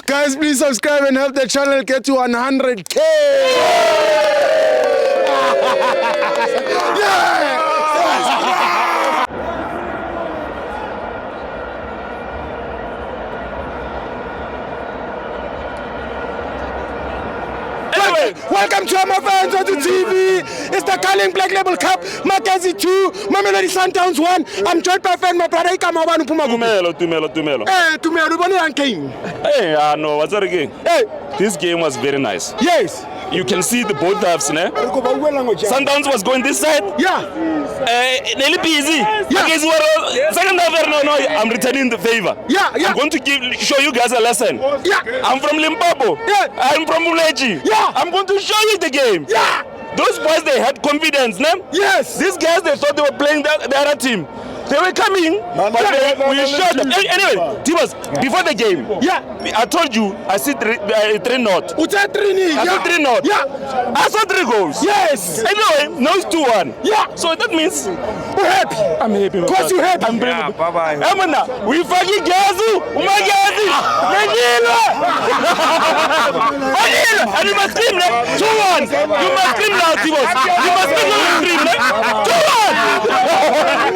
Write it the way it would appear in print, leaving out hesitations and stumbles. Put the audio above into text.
Guys, please subscribe and help the channel get to 100K. Yeah! Welcome to FANS Wethu TV. It's the Carling Black Label Cup. Magesi 2, Mamelodi Sundowns 1. I'm joined by friend, my brother. Tumelo. Hey, Tumelo, what game? Hey, no, what's that again? Hey, this game was very nice. yes. You can see the both halves, ne? Sundowns was going this side. Yeah. Nearly busy. Yeah. Second half, no, I'm returning the favor. Yeah. I'm going to show you guys a lesson. Yeah. I'm from Limpopo. Yeah. I'm from Uleji. Yeah. I'm going to show you the game. Yeah. Those boys, they had confidence, ne? Yes. These guys, they thought they were playing the other team. They were coming, but we shot them. Anyway, Tibas, before the game, yeah, I told you, I see 3 not. I saw 3 not. Yeah. I saw 3 goals. Yes. Anyway, now it's 2-1. Yeah. So that means we're happy. I'm happy. Of course you're happy. I'm brave. Yeah, bye-bye. Amanda, we fucking Gazu. Magesi. And you must scream, 2-1. You must scream now, Tibas. You must scream now. 2-1.